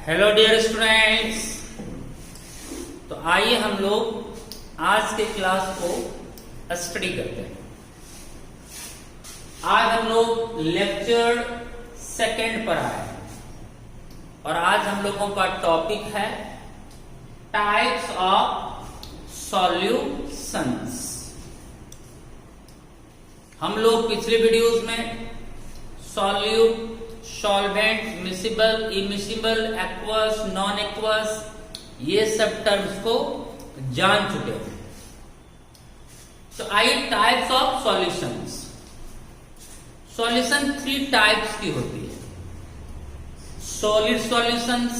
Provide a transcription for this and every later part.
Hello dear students. तो आइए हम लोग आज के क्लास को स्टडी करते हैं। आज हम लोग लेक्चर सेकंड पर आए हैं और आज हम लोगों का टॉपिक है टाइप्स ऑफ सॉल्यूशंस। हम लोग पिछले वीडियोस में solute, solvent, miscible, immiscible, aqueous, non aqueous ये सब टर्म्स को जान चुके हैं। तो आइए types of solutions. Solution 3 types की होती है। Solid solutions,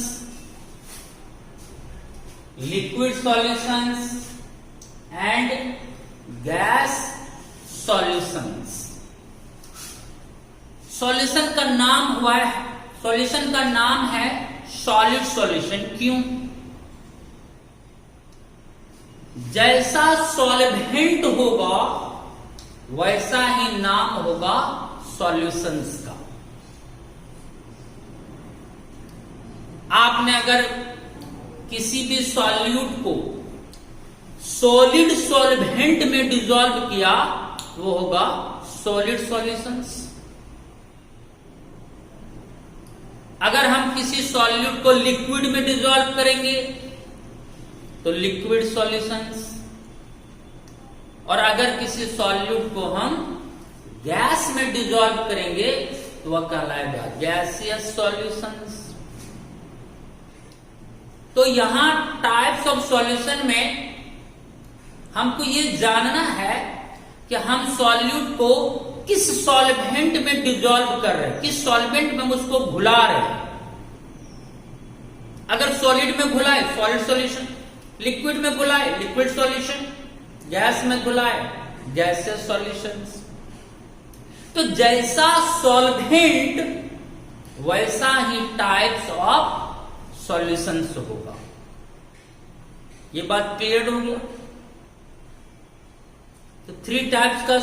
liquid solutions and gas solutions. Solution का नाम है सॉलिड सॉल्यूशन। क्यों? जैसा सॉल्वेंट होगा वैसा ही नाम होगा सॉल्यूशंस का। आपने अगर किसी भी सॉल्यूट को सॉलिड सॉल्वेंट में डिसॉल्व किया वो होगा सॉलिड सॉल्यूशंस। अगर हम किसी सॉल्यूट को लिक्विड में डिसॉल्व करेंगे तो लिक्विड सॉल्यूशंस, और अगर किसी सॉल्यूट को हम गैस में डिसॉल्व करेंगे तो वह कहलाएगा गैसियस सॉल्यूशंस। तो यहां टाइप्स ऑफ सॉल्यूशन में हमको ये जानना है कि हम सॉल्यूट को किस सॉल्वेंट में डिसॉल्व कर रहे हैं, किस सॉल्वेंट में उसको घुला रहे हैं। अगर सॉलिड में घुलाए सॉलिड सॉल्यूशन, लिक्विड में घुलाए लिक्विड सॉल्यूशन, गैस में घुलाए गैसियस सॉल्यूशंस। तो जैसा सॉल्वेंट वैसा ही टाइप्स ऑफ सॉल्यूशंस होगा। ये बात क्लियर हो गया? तो 3 टाइप्स का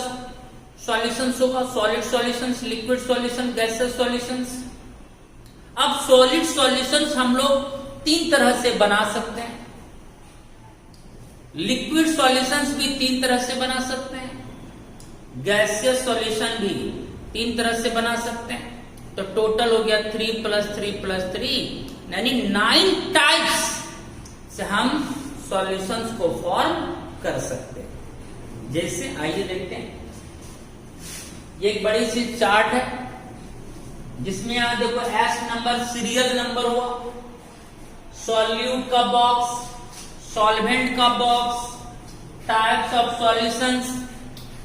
सॉल्यूशंस होगा, solid solutions, liquid solution, gaseous solutions. अब सॉलिड सॉल्यूशंस हम लोग 3 तरह से बना सकते हैं। लिक्विड सॉल्यूशंस भी 3 तरह से बना सकते हैं, गैसियस सॉल्यूशन भी 3 तरह से बना सकते हैं। तो टोटल हो गया 3 + 3 + 3 यानी 9 टाइप्स से हम सॉल्यूशंस को फॉर्म कर सकते हैं। जैसे आइए देखते हैं, ये एक बड़ी सी चार्ट है जिसमें यहां देखो S नंबर सीरियल नंबर हुआ, सॉल्यूट का बॉक्स, सॉल्वेंट का बॉक्स, टाइप्स ऑफ सॉल्यूशंस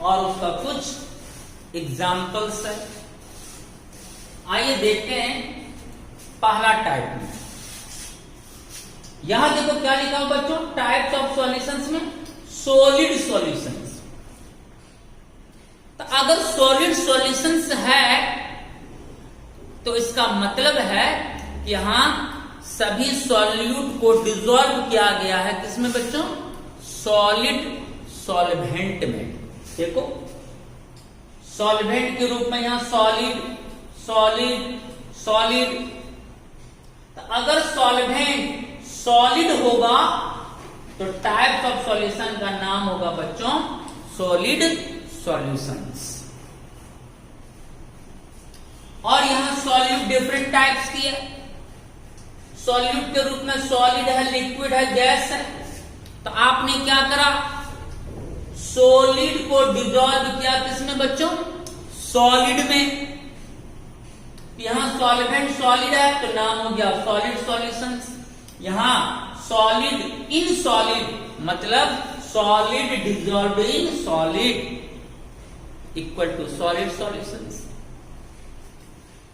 और उसका कुछ एग्जांपल्स है। आइए देखते हैं पहला टाइप में। यहां देखो क्या लिखा हुआ बच्चों, टाइप्स ऑफ सॉल्यूशंस में सॉलिड सॉल्यूशंस। तो अगर सॉलिड सॉल्यूशंस है तो इसका मतलब है कि यहां सभी सॉल्यूट को डिसॉल्व किया गया है किसमें बच्चों? सॉलिड सॉल्वेंट में। देखो सॉल्वेंट के रूप में यहां सॉलिड सॉलिड सॉलिड। तो अगर सॉल्वेंट सॉलिड होगा तो टाइप्स ऑफ सॉल्यूशन का नाम होगा बच्चों सॉलिड सॉल्यूशंस। और यहां सॉल्यूट डिफरेंट टाइप्स की है। सॉल्यूट के रूप में सॉलिड है, लिक्विड है, गैस है। तो आपने क्या करा, सॉलिड को डिसॉल्व किया किसमें बच्चों? सॉलिड में। यहां सॉल्वेंट सॉलिड है तो नाम हो गया सॉलिड सॉल्यूशंस। यहां सॉलिड इन सॉलिड मतलब solid dissolve in solid equal to solid solutions.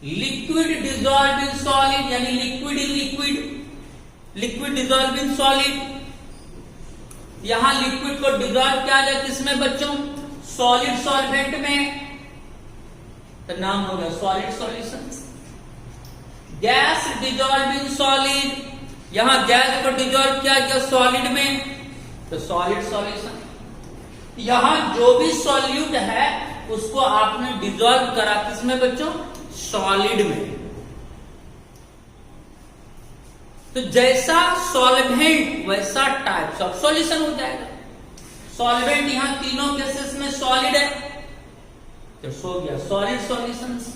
Liquid dissolve in solid यानी liquid in liquid, liquid dissolve in solid. यहां लिक्विड को डिसॉल्व किया जाए किसमें बच्चों? सॉलिड सॉल्वेंट में, तो नाम हो गया solid solutions. Gas dissolve in solid, यहां गैस को डिसॉल्व किया गया सॉलिड में तो सॉलिड सॉल्यूशन। यहां जो भी सॉल्यूट है उसको आपने डिसॉल्व करा किसमें बच्चों? सॉलिड में। तो जैसा सॉल्वेंट वैसा टाइप्स ऑफ सॉल्यूशन हो जाएगा। सॉल्वेंट यहां तीनों केसेस में सॉलिड है, तो सो गया सॉलिड सॉल्यूशंस।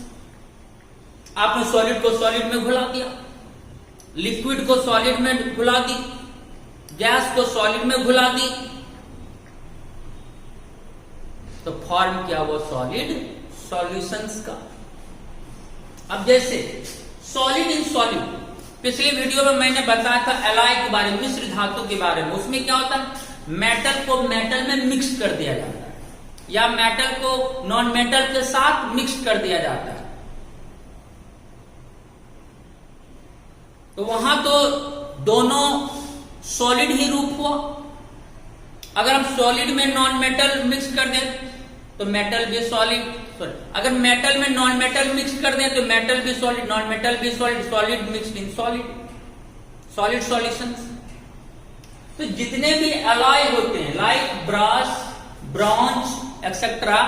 आपने सॉलिड को सॉलिड में घुला दिया, लिक्विड को सॉलिड में घुला दी, गैस को सॉलिड में घुला दी, तो फॉर्म क्या हुआ सॉलिड सॉल्यूशंस का। अब जैसे सॉलिड इन सॉलिड, पिछले वीडियो में मैंने बताया था एलॉय के बारे में, मिश्र धातु के बारे में। उसमें क्या होता है, मेटल को मेटल में मिक्स कर दिया जाता है, या मेटल को नॉन मेटल के साथ मिक्स कर दिया जाता है। तो वहां तो दोनों सॉलिड ही रूप हुआ। अगर हम सॉलिड में नॉन मेटल मिक्स कर दें तो मेटल भी सॉलिड, अगर मेटल में नॉन मेटल मिक्स कर दें तो मेटल भी सॉलिड, नॉन मेटल भी solid, solid mixed in solid, solid solutions. तो जितने भी अलॉय होते हैं लाइक ब्रास, ब्रॉन्ज एक्सेट्रा,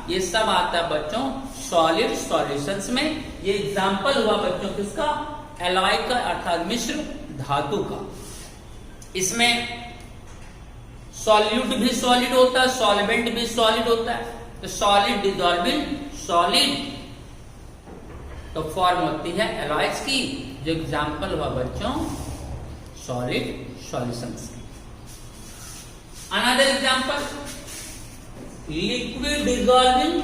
ये सब आता है बच्चों सॉलिड सॉल्यूशंस में। ये एग्जांपल हुआ बच्चों किसका, एलॉय का, अर्थात मिश्र धातु का। इसमें सॉल्यूट भी सॉलिड होता है, सॉल्वेंट भी सॉलिड होता है, तो सॉलिड डिसॉल्विंग सॉलिड, तो फॉर्म होती है एलॉयज की, जो एग्जांपल हुआ बच्चों सॉलिड सॉल्यूशंस की। Another example liquid dissolving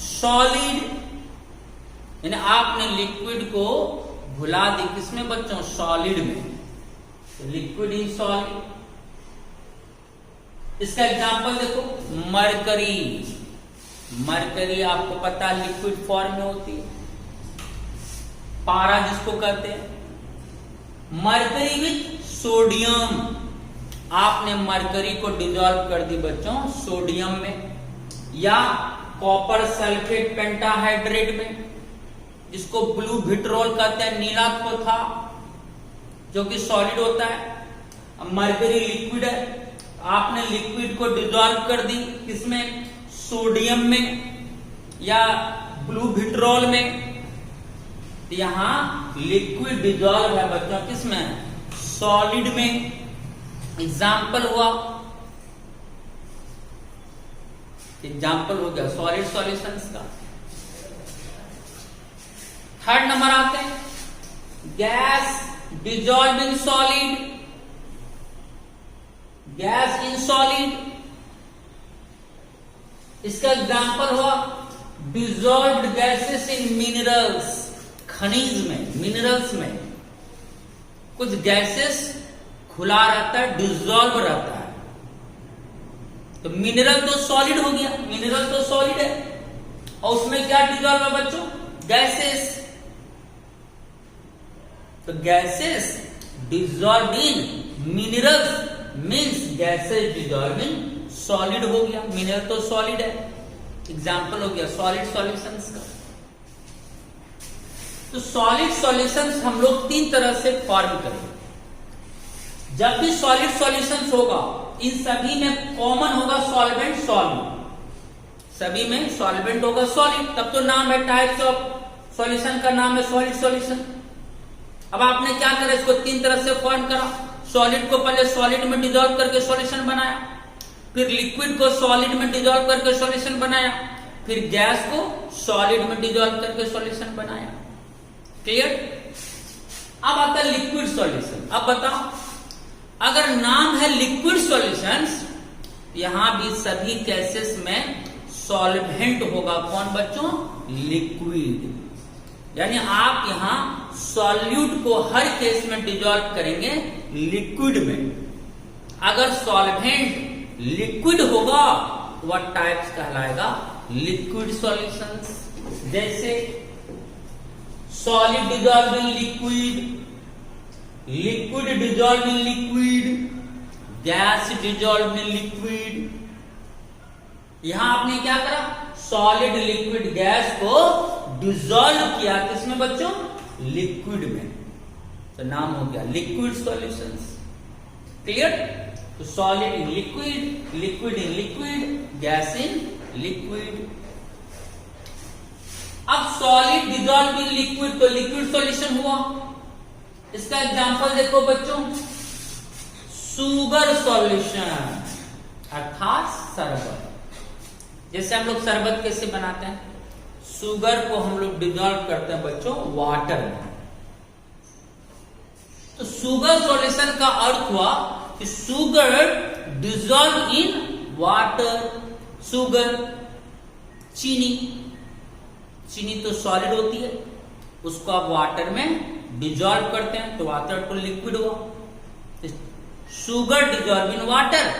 solid, यानी आपने लिक्विड को घुला दी किसमें बच्चों, सॉलिड में, तो लिक्विड इन सॉलिड। इसका एग्जांपल देखो मरकरी, मरकरी आपको पता है लिक्विड फॉर्म में होती है, पारा जिसको कहते हैं। मरकरी विथ सोडियम, आपने मरकरी को डिसॉल्व कर दी बच्चों सोडियम में, या कॉपर सल्फेट पेंटाहाइड्रेट में, जिसको ब्लू विट्रोल कहते हैं, नीला को था, जो कि सॉलिड होता है। अब मरकरी लिक्विड है, आपने लिक्विड को डिसॉल्व कर दी किसमें, सोडियम में या ब्लू विट्रोल में, तो यहां लिक्विड डिसॉल्व है बच्चों किसमें, सॉलिड में। एग्जाम्पल हुआ, एग्जाम्पल हो गया सॉलिड सॉल्यूशंस का। थर्ड नंबर आते हैं gas dissolving solid, gas in solid. इसका एग्जांपल हुआ डिसॉल्व्ड गैसेस इन मिनरल्स, खनिज में, मिनरल्स में कुछ गैसेस खुला रहता है, डिसॉल्व रहता है, तो मिनरल तो सॉलिड हो गया, मिनरल तो सॉलिड है, और उसमें क्या डिसॉल्व है बच्चों, गैसेस। तो gases dissolve in minerals means gases dissolving solid हो गया, मिनरल तो सॉलिड है, एग्जाम्पल हो गया सॉलिड सॉल्यूशंस का। तो सॉलिड सॉल्यूशंस हम लोग तीन तरह से फॉर्म करेंगे। जब भी सॉलिड सॉल्यूशंस होगा, इन सभी में कॉमन होगा सॉल्वेंट सॉल्यूट, सभी में सॉल्वेंट होगा सॉलिड, तब तो नाम है टाइप्स ऑफ सॉल्यूशन का नाम है सॉलिड सॉल्यूशन। अब आपने क्या करा, इसको तीन तरह से फॉर्म करा। सॉलिड को पहले सॉलिड में डिसॉल्व करके सॉल्यूशन बनाया, फिर लिक्विड को सॉलिड में डिसॉल्व करके सॉल्यूशन बनाया, फिर गैस को सॉलिड में डिसॉल्व करके सॉल्यूशन बनाया। क्लियर? अब आता है लिक्विड सॉल्यूशन। अब बताओ, अगर नाम है लिक्विड सॉल्यूशंस, यहां भी सभी केसेस में सॉल्वेंट होगा कौन बच्चों, लिक्विड। यानी आप यहां सॉल्यूट को हर केस में डिसॉल्व करेंगे लिक्विड में। अगर सॉल्वेंट लिक्विड होगा तो वह टाइप्स कहलाएगा लिक्विड सॉल्यूशंस। जैसे solid dissolve in liquid, liquid dissolve in liquid, gas dissolve in liquid. यहां आपने क्या करा, सॉलिड लिक्विड गैस को डिसॉल्व किया किसमें बच्चों, लिक्विड में, तो नाम हो गया लिक्विड सॉल्यूशंस। क्लियर? तो solid in liquid, liquid in liquid, gas in liquid. अब सॉलिड डिसॉल्व इन लिक्विड, तो लिक्विड सॉल्यूशन हुआ। इसका एग्जांपल देखो बच्चों, शुगर सॉल्यूशन अर्थात शरबत। जैसे हम लोग शरबत कैसे बनाते हैं, शुगर को हम लोग डिजोल्व करते हैं बच्चों वाटर में। तो शुगर सॉल्यूशन का अर्थ हुआ कि sugar dissolve in water. Sugar चीनी, चीनी तो सॉलिड होती है, उसको आप वाटर में डिजोल्व करते हैं तो वाटर तो लिक्विड हुआ। शुगर डिजोल्व इन वाटर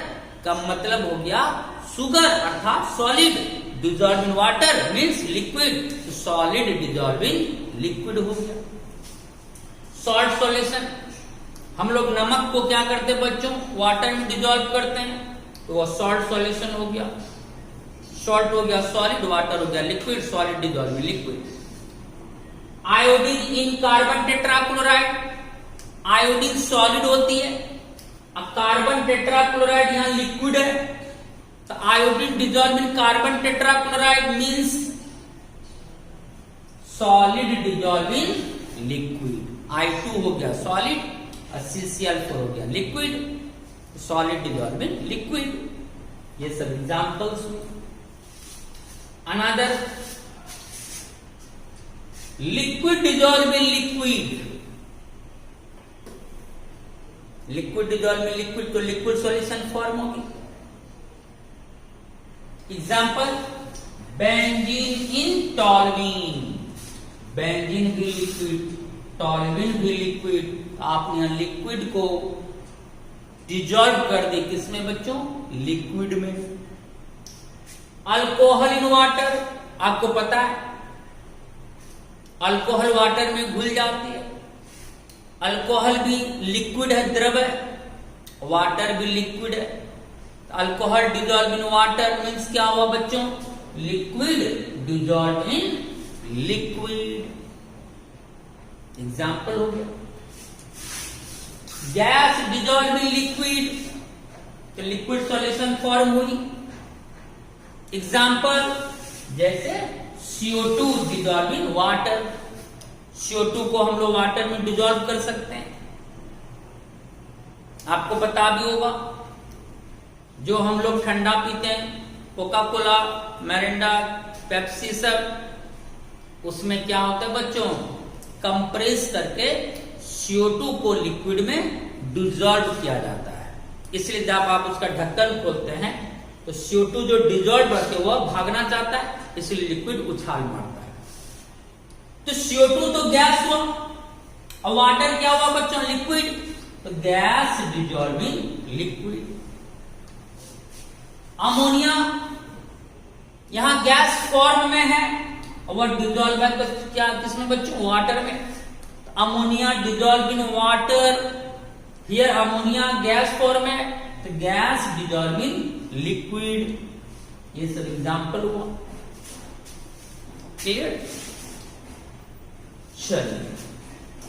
का मतलब हो गया शुगर अर्थात solid dissolve in water means liquid, solid dissolve in liquid हो गया। सॉल्ट सॉल्यूशन, हम लोग नमक को क्या करते हैं बच्चों, वाटर में डिजोल्व करते हैं तो वह सॉल्ट सॉल्यूशन हो गया। सॉल्ट हो गया सॉलिड, वाटर हो गया liquid, solid dissolve in liquid. Iodine in carbon tetrachloride, iodine solid होती है, अब कार्बन टेट्राक्लोराइड यहां लिक्विड है, तो iodine dissolve in carbon tetrachloride means solid dissolve in liquid. I2 हो गया सॉलिड और CCl4 हो गया liquid, solid dissolve in liquid. ये सब एग्जांपल्स हुए। Another liquid dissolve in liquid, liquid dissolve in liquid तो लिक्विड सॉल्यूशन फॉर्म होगी। Example benzene in toluene, benzene भी लिक्विड, टॉल्यूइन भी लिक्विड। आपने यहां लिक्विड को डिजोल्व कर दी किसमें बच्चों, लिक्विड में। अल्कोहल इन वाटर, आपको पता है अल्कोहल वाटर में घुल जाती है, अल्कोहल भी लिक्विड है, द्रव है, वाटर भी लिक्विड है। Alcohol dissolve in water means क्या हुआ बच्चों, liquid dissolve in liquid. Example हो गया। गैस डिजोल्व इन लिक्विड, तो लिक्विड सॉल्यूशन फॉर्म हुई। एग्जाम्पल जैसे CO2 dissolve in water, CO2 को हम लोग वाटर में डिजोल्व कर सकते हैं। आपको पता भी होगा जो हम लोग ठंडा पीते हैं, कोका कोला, मिरिंडा, पेप्सी, सब उसमें क्या होता है बच्चों, कंप्रेस करके CO2 को लिक्विड में डिजोल्व किया जाता है। इसलिए जब आप उसका ढक्कन खोलते हैं तो CO2 जो डिजोल्व करके वह भागना चाहता है, इसलिए लिक्विड उछाल मारता है। तो CO2 तो गैस हुआ और वाटर क्या हुआ बच्चों, लिक्विड, तो गैस डिजोल्विंग लिक्विड। अमोनिया यहां गैस फॉर्म में है और वह डिजोल्व है क्या, किसमें बच्चों, वाटर में। तो ammonia dissolve in water, here ammonia gas form है, तो गैस डिजोल्व इन लिक्विड। ये सब एग्जांपल हुआ, क्लियर। चलिए,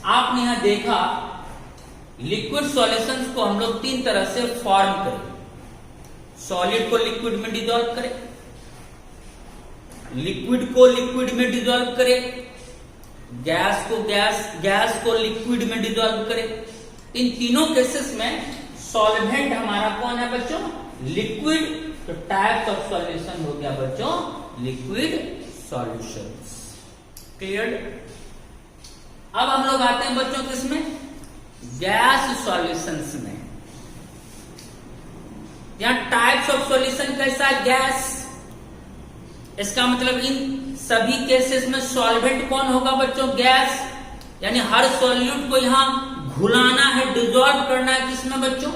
आपने यहां देखा लिक्विड सॉल्यूशंस को हम लोग तीन तरह से फॉर्म करें। सॉलिड को लिक्विड में डिजोल्व करें, लिक्विड को लिक्विड में डिजोल्व करें, गैस को लिक्विड में डिजोल्व करें। इन तीनों केसेस में सॉल्वेंट हमारा कौन है बच्चों, लिक्विड। तो टाइप्स ऑफ सॉल्यूशन हो गया बच्चों लिक्विड सॉल्यूशंस, क्लियर। अब हम लोग आते हैं बच्चों किसमें, गैस सॉल्यूशंस में। यहां टाइप्स ऑफ सॉल्यूशन कैसा है, गैस। इसका मतलब इन सभी केसेस में सॉल्वेंट कौन होगा बच्चों, गैस। यानी हर सॉल्यूट को यहां घुलाना है, डिजोल्व करना है किसमें बच्चों,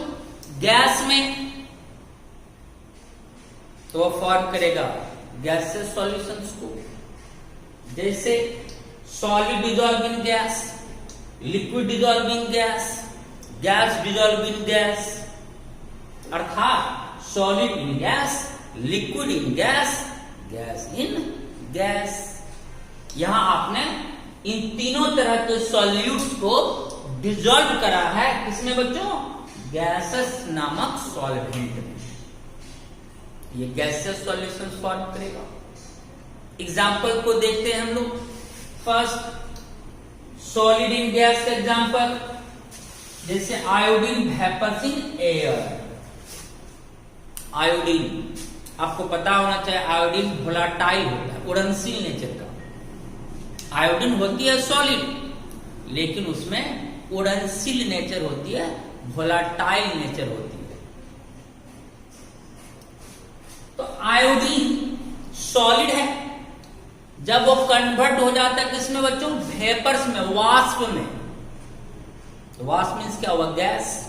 गैस में, तो वो फॉर्म करेगा गैसेस सॉल्यूशंस को। जैसे solid dissolve in gas, liquid dissolve in gas, gas dissolve in gas, अर्थात solid in gas, liquid in gas, gas in gas. यहां आपने इन तीनों तरह के सॉल्यूट्स को डिजोल्व करा है किसमें बच्चों, गैसेस नामक सॉल्वेंट में। ये गैसेस सॉल्यूशन फॉर्म करेगा। एग्जाम्पल को देखते हैं हम लोग। फर्स्ट, सॉलिड इन गैस का एग्जाम्पल जैसे iodine vapours in air. Iodine आपको पता होना चाहिए, आयोडीन वोलाटाइल होता है, उड़नशील नेचर का। आयोडीन होती है सॉलिड, लेकिन उसमें उड़नशील नेचर होती है, वोलाटाइल नेचर होती है। तो आयोडीन सॉलिड है, जब वो कन्वर्ट हो जाता है किसमें बच्चों? वेपर्स में, वाष्प में। तो वाष्प मीन्स क्या हुआ? गैस।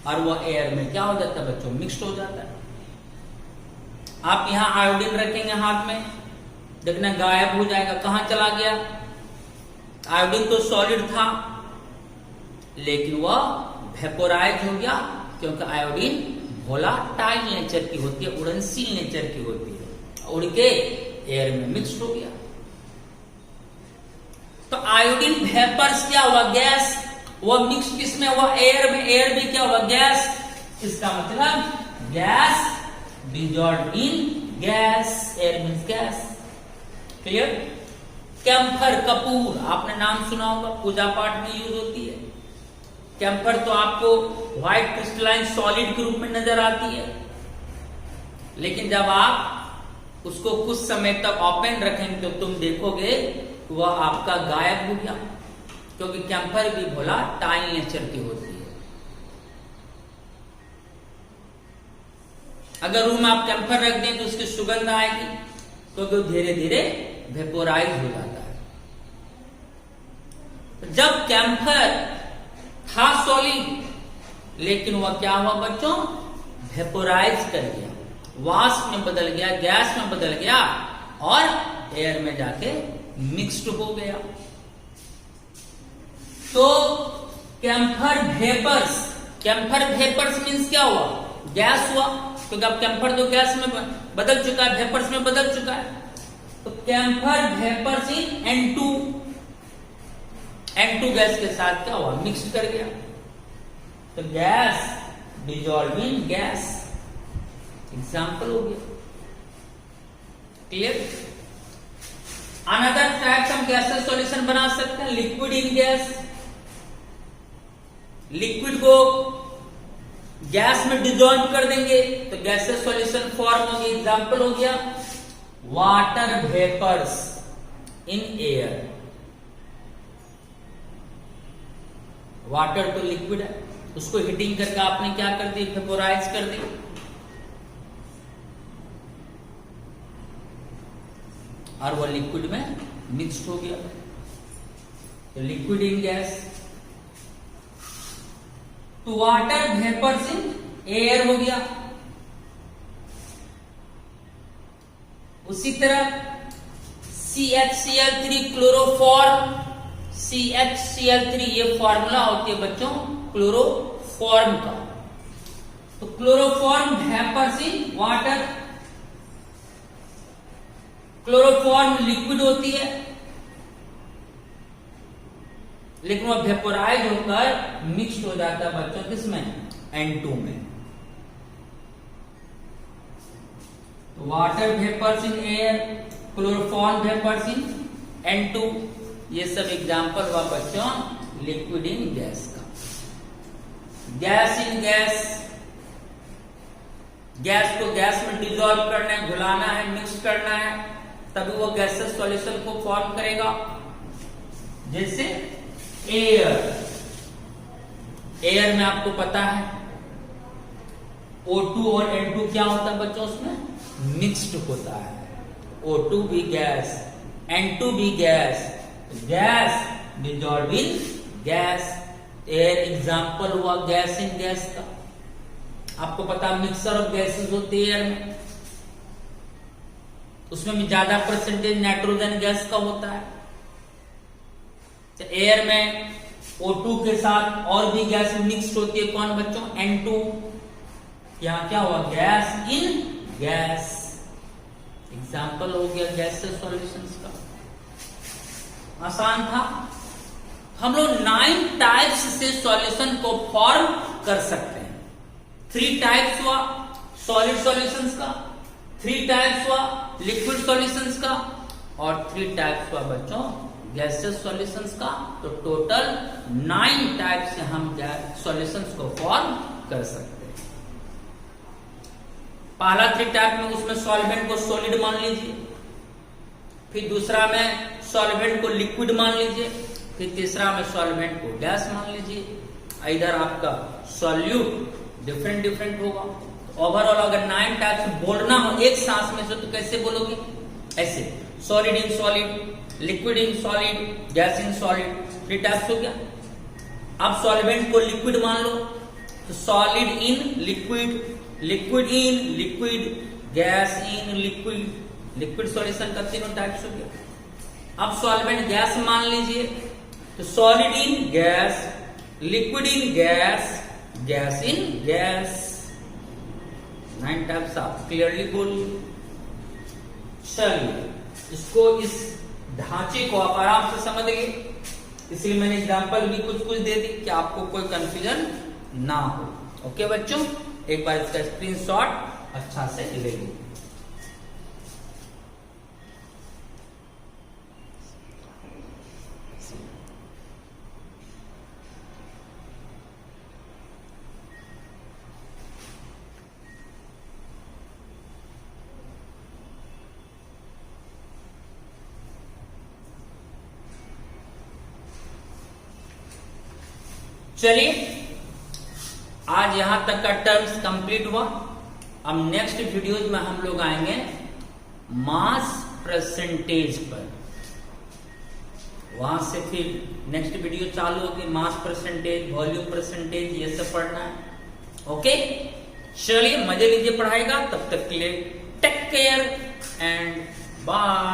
और वो एयर में क्या हो जाता है बच्चों? मिक्स्ड हो जाता है। आप यहां आयोडीन रखेंगे हाथ में, देखना गायब हो जाएगा, कहां चला गया? आयोडीन तो सॉलिड था, लेकिन वह वेपोराइज हो गया, क्योंकि आयोडीन वोलाटाइल नेचर की होती है, उड़नशील नेचर की होती है, उड़ के एयर में मिक्स्ड हो गया। तो आयोडीन वेपर्स क्या हुआ? गैस। वह मिक्स किसमें हुआ? एयर में। एयर में क्या हुआ? गैस। इसका मतलब gas dissolve in gas. Air means gas. Clear? Camphor, कपूर, आपने नाम सुना होगा, पूजा पाठ में यूज होती है। कैम्फर तो आपको व्हाइट क्रिस्टलाइन सॉलिड के रूप में नजर आती है, लेकिन जब आप उसको कुछ समय तक ओपन रखेंगे तो तुम देखोगे वह आपका गायब हो गया, क्योंकि कैम्फर भी वोलाटाइल नेचर की होती है। अगर रूम में आप कैम्फर रख दें तो उसकी सुगंध आएगी, क्योंकि वो धीरे धीरे वेपोराइज हो जाता है। जब कैम्फर था सॉलिड, लेकिन वह क्या हुआ बच्चों? वेपोराइज कर गया, वाष्प में बदल गया, गैस में बदल गया, और एयर में जाके मिक्स्ड हो गया। तो camphor vapours, camphor vapours means क्या हुआ? गैस हुआ, क्योंकि अब कैम्फर तो गैस में बदल चुका है, वेपर्स में बदल चुका है। तो camphor vapours in N2, N2 gas के साथ क्या हुआ? मिक्स कर गया। तो gas dissolve in gas, example हो गया। क्लियर? अनदर टाइप हम गैसेस सॉल्यूशन बना सकते हैं, लिक्विड इन गैस। लिक्विड को गैस में डिजॉल्व कर देंगे तो गैसेस सॉल्यूशन फॉर्म होगी। एग्जाम्पल हो गया water vapours in air. Water तो लिक्विड है, उसको हीटिंग करके आपने क्या कर दी? वेपोराइज कर दी। और वो लिक्विड में मिक्स्ड हो गया, तो लिक्विड इन गैस। तो वाटर वेपर्स इन एयर हो गया। उसी तरह CHCl3 क्लोरोफॉर्म, CHCl3 ये फॉर्मूला होती है बच्चों क्लोरोफॉर्म का। तो chloroform vapours in water. Chloroform liquid होती है, लेकिन वह वेपोराइज होकर मिक्स्ड हो जाता है बच्चों किसमें? N2 में। तो water vapours in air, chloroform vapours in N2, ये सब एग्जाम्पल हुआ बच्चों लिक्विड इन गैस का। गैस इन गैस, गैस को गैस में डिजॉल्व करना है, घुलाना है, मिक्स करना है, तभी वो गैसेस सॉल्यूशन को फॉर्म करेगा। जैसे एयर, एयर में आपको पता है O2 और N2 क्या होता है बच्चों? उसमें मिक्स्ड होता है। O2 भी गैस, N2 भी gas, gas dissolve in gas. Air example हुआ गैस इन गैस का। आपको पता मिक्सर ऑफ गैसेस होती है एयर में, उसमें भी ज्यादा परसेंटेज नाइट्रोजन गैस का होता है। तो एयर में O2 के साथ और भी गैस मिक्स्ड होती है, कौन बच्चों? N2। यहां क्या हुआ? गैस इन गैस, एग्जाम्पल हो गया गैसेस सॉल्यूशंस का। आसान था। हम लोग 9 टाइप्स से सॉल्यूशन को फॉर्म कर सकते हैं। 3 टाइप्स हुआ सॉलिड सॉल्यूशंस का, 3 टाइप्स हुआ लिक्विड सॉल्यूशंस का, और 3 टाइप्स हुआ बच्चों गैसियस सॉल्यूशंस का, तो टोटल 9 टाइप से हम सॉल्यूशंस को फॉर्म कर सकते हैं। पहला 3 टाइप में उसमें सॉल्वेंट को सॉलिड मान लीजिए, फिर दूसरा में सॉल्वेंट को लिक्विड मान लीजिए, फिर तीसरा में सॉल्वेंट को गैस मान लीजिए। इधर आपका सॉल्यूट डिफरेंट होगा। ओवरऑल अगर 9 टाइप से बोलना हो एक सांस में से तो कैसे बोलोगे? ऐसे, solid in solid, liquid in solid, gas in solid, 3 types हो गया। अब सॉल्वेंट को लिक्विड मान लो, तो solid in liquid, liquid in liquid, gas in liquid, liquid solution का 3 टाइप्स हो गया। अब सॉल्वेंट गैस मान लीजिए, तो solid in gas, liquid in gas, gas in gas, 9 types आप क्लियरली बोलिए। चलिए, इसको इस ढांचे को आप आराम से समझ गए, इसलिए मैंने एग्जांपल भी कुछ दे दी कि आपको कोई कंफ्यूजन ना हो। ओके बच्चों, एक बार इसका स्क्रीनशॉट अच्छा से ले लीजिए। चलिए, आज यहां तक का टर्म्स कंप्लीट हुआ। अब नेक्स्ट वीडियोज में हम लोग आएंगे मास परसेंटेज पर। वहां से फिर नेक्स्ट वीडियो चालू होगी, मास परसेंटेज, वॉल्यूम परसेंटेज, ये सब पढ़ना है। ओके, चलिए मजे लीजिए पढ़ाई का। तब तक के लिए टेक केयर एंड बाय।